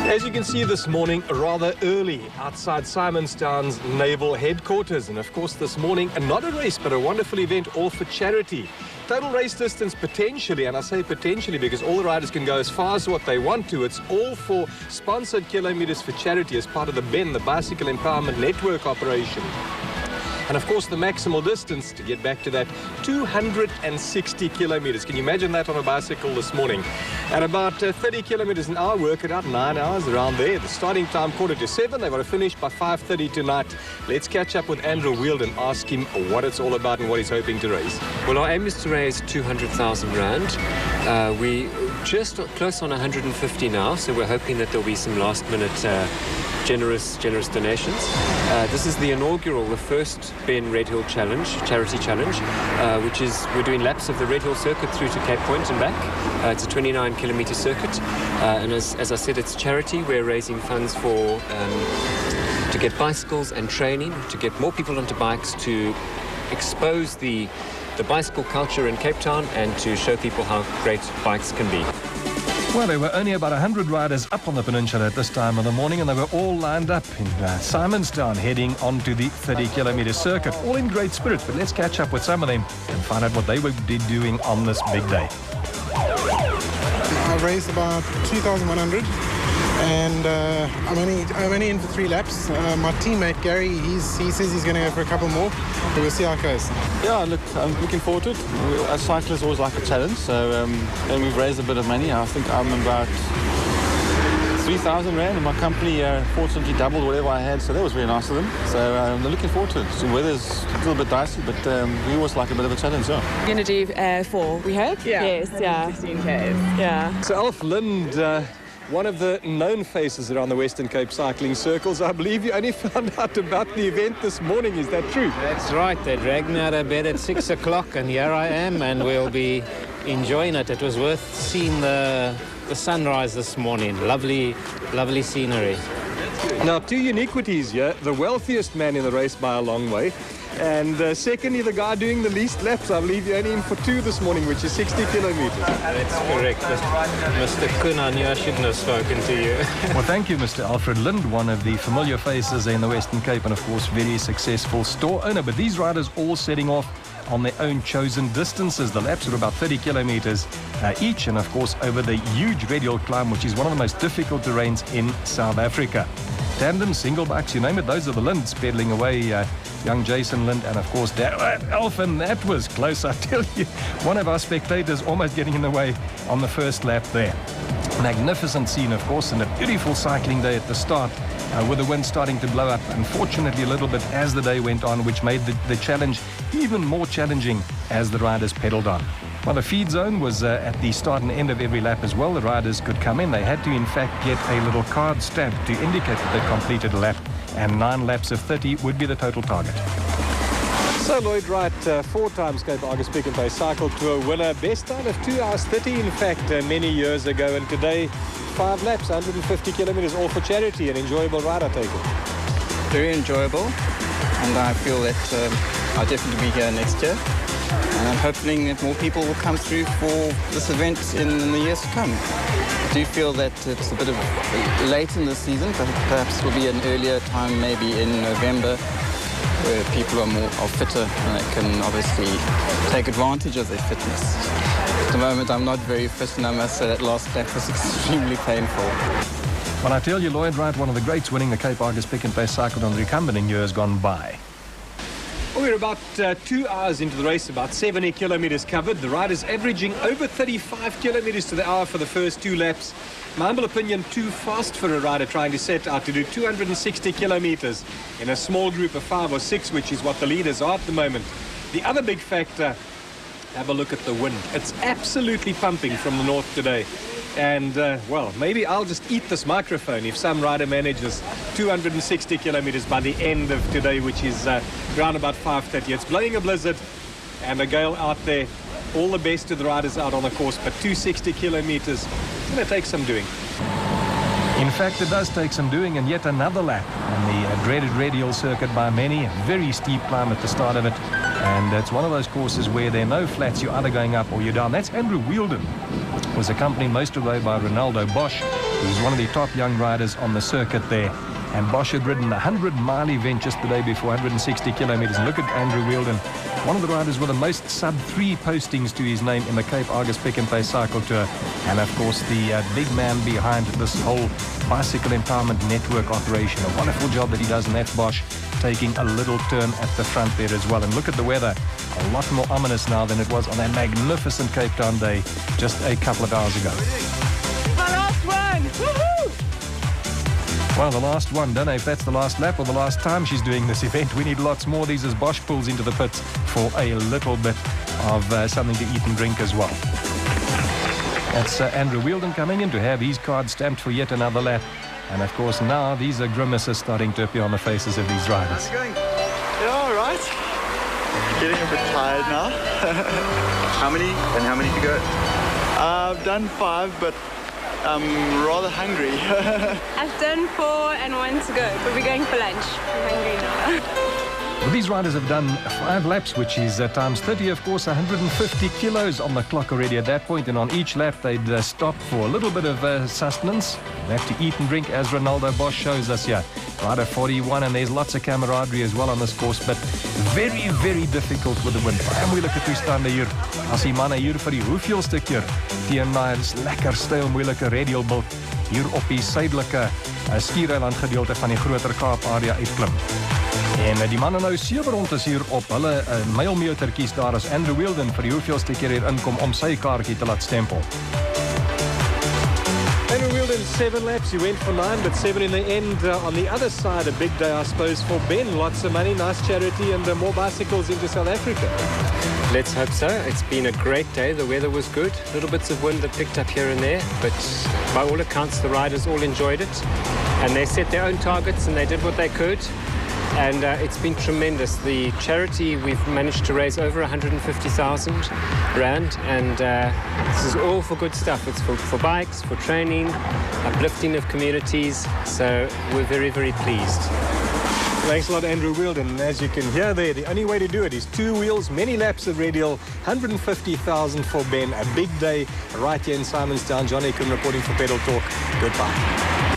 As you can see this morning, rather early, outside Simonstown's naval headquarters. And of course this morning, not a race, but a wonderful event, all for charity. Total race distance potentially, and I say potentially because all the riders can go as far as what they want to. It's all for sponsored kilometers for charity as part of the BEN, the Bicycle Empowerment Network operation. And of course the maximal distance, to get back to that, 260 kilometers. Can you imagine that on a bicycle this morning? At about 30 kilometers an hour, work it out, 9 hours around there. The starting time 6:45. They've got to finish by 5:30 tonight. Let's catch up with Andrew Wield and ask him what it's all about and what he's hoping to raise. Well, our aim is to raise 200,000 Rand. We just close on 150 now, so we're hoping that there'll be some last minute generous donations. This is the inaugural, the first BEN Redhill Challenge, charity challenge, which is, we're doing laps of the Redhill circuit through to Cape Point and back. It's a 29-kilometer circuit, and as I said, it's charity. We're raising funds for to get bicycles and training, to get more people onto bikes, to expose the bicycle culture in Cape Town, and to show people how great bikes can be. Well, there were only about 100 riders up on the peninsula at this time of the morning, and they were all lined up in Simonstown, heading onto the 30-kilometer circuit, all in great spirits. But let's catch up with some of them and find out what they were doing on this big day. I raised about 2,100, and I'm only in for 3 laps. My teammate Gary, he says he's going to go for a couple more, but we'll see how it goes. Yeah, look, I'm looking forward to it. As cyclists always like a challenge, so and we've raised a bit of money. I think I'm about 3,000 Rand, and my company fortunately doubled whatever I had, so that was very nice of them. So I'm looking forward to it. The weather's a little bit dicey, but we always like a bit of a challenge, yeah. We're going to do 4, we hope? Yeah. Yes, yeah. 16 Ks. Yeah. So Alf Lind, one of the known faces around the Western Cape cycling circles. I believe you only found out about the event this morning. Is that true? That's right. They dragged me out of bed at 6 o'clock, and here I am, and we'll be enjoying it. It was worth seeing the sunrise this morning. Lovely, lovely scenery. Now, 2 uniquities here. The wealthiest man in the race by a long way. And secondly, the guy doing the least laps. I believe you're only in for 2 this morning, which is 60 kilometers. That's correct. Mr. Kuhn, I knew I shouldn't have spoken to you. Well, thank you, Mr. Alfred Lind, one of the familiar faces in the Western Cape, and of course, very successful store owner. But these riders all setting off on their own chosen distances. The laps are about 30 kilometers each, and of course, over the huge Redhill climb, which is one of the most difficult terrains in South Africa. Tandem, single bikes, you name it, those are the Linds pedaling away. Young Jason Lind, and of course Alf, and that was close, I tell you. One of our spectators almost getting in the way on the first lap there. Magnificent scene, of course, and a beautiful cycling day at the start, with the wind starting to blow up, unfortunately a little bit as the day went on, which made the challenge even more challenging as the riders pedaled on. Well, the feed zone was at the start and end of every lap as well. The riders could come in. They had to, in fact, get a little card stamped to indicate that they completed a lap, and 9 laps of 30 would be the total target. So Lloyd Wright, 4 times Cape Argus Pick and Pay Cycle Tour winner. Best time of 2 hours 30, in fact, many years ago. And today, 5 laps, 150 kilometers, all for charity. An enjoyable ride, I take it. Very enjoyable, and I feel that I'll definitely be here next year. And I'm hoping that more people will come through for this event in the years to come. I do feel that it's a bit of late in the season, but perhaps will be an earlier time, maybe in November, where people are fitter and they can obviously take advantage of their fitness. At the moment, I'm not very fit, and I must say that last lap was extremely painful. Well, I tell you, Lloyd Wright, one of the greats winning the Cape Argus Pick and Pay Cycle on the recumbent in years gone by. Well, we're about 2 hours into the race, about 70 kilometers covered. The riders averaging over 35 kilometers to the hour for the first 2 laps. My humble opinion, too fast for a rider trying to set out to do 260 kilometers in a small group of 5 or 6, which is what the leaders are at the moment. The other big factor, have a look at the wind. It's absolutely pumping from the north today. And, well, maybe I'll just eat this microphone if some rider manages 260 kilometers by the end of today, which is around about 5:30. It's blowing a blizzard and a gale out there. All the best to the riders out on the course, but 260 kilometers, it's going to take some doing. In fact, it does take some doing, and yet another lap on the dreaded Redhill circuit by many. A very steep climb at the start of it, and it's one of those courses where there are no flats. You're either going up or you're down. That's Andrew Wielden, was accompanied most of the way by Ronaldo Bosch, who's one of the top young riders on the circuit there. And Bosch had ridden the 100-mile event just the day before, 160 kilometers. And look at Andrew Wielden, one of the riders with the most sub-3 postings to his name in the Cape Argus Pick and Pay Cycle Tour. And of course, the big man behind this whole Bicycle Empowerment Network operation. A wonderful job that he does, and that's Bosch taking a little turn at the front there as well. And look at the weather, a lot more ominous now than it was on that magnificent Cape Town day just a couple of hours ago. My last one! Woohoo! Well, the last one. Don't know if that's the last lap or the last time she's doing this event. We need lots more. These as Bosch pulls into the pits for a little bit of something to eat and drink as well. That's Andrew Wielden coming in to have his card stamped for yet another lap. And of course now these are grimaces starting to appear on the faces of these riders. How's it going? Yeah, all right. Getting a bit tired now. How many to go? I've done 5, but I'm rather hungry. I've done 4 and 1 to go, but we're going for lunch. I'm hungry now. Well, these riders have done 5 laps, which is times 30, of course, 150 kilos on the clock already at that point. And on each lap, they'd stop for a little bit of sustenance. They have to eat and drink, as Ronaldo Bosch shows us here. Rider 41, and there's lots of camaraderie as well on this course, but very, very difficult with the wind. Baie moeilike toestande hier. As die manne hier vir die hoeveelste keer teen lekker styl moeilike Redhill bult hier op die suidelike skiereiland gedeelte van die groter Kaap area uitklim. En die manne nou 7 rondes hier op hulle mylmetertjies daar as Andrew Wielden vir die hoeveelste keer hier inkom om sy kaartjie te laat stempel. Andrew Wielden, 7 laps. He went for 9, but 7 in the end. On the other side, a big day, I suppose, for Ben. Lots of money, nice charity, and more bicycles into South Africa. Let's hope so. It's been a great day. The weather was good. Little bits of wind that picked up here and there, but by all accounts, the riders all enjoyed it. And they set their own targets, and they did what they could. And it's been tremendous. The charity, we've managed to raise over 150,000 Rand, and this is all for good stuff. It's for bikes, for training, uplifting of communities, so we're very, very pleased. Thanks a lot, Andrew Wielden. As you can hear there, the only way to do it is 2 wheels, many laps of Redhill, 150,000 for Ben. A big day right here in Simonstown. Johnny Kim reporting for Pedal Talk. Goodbye.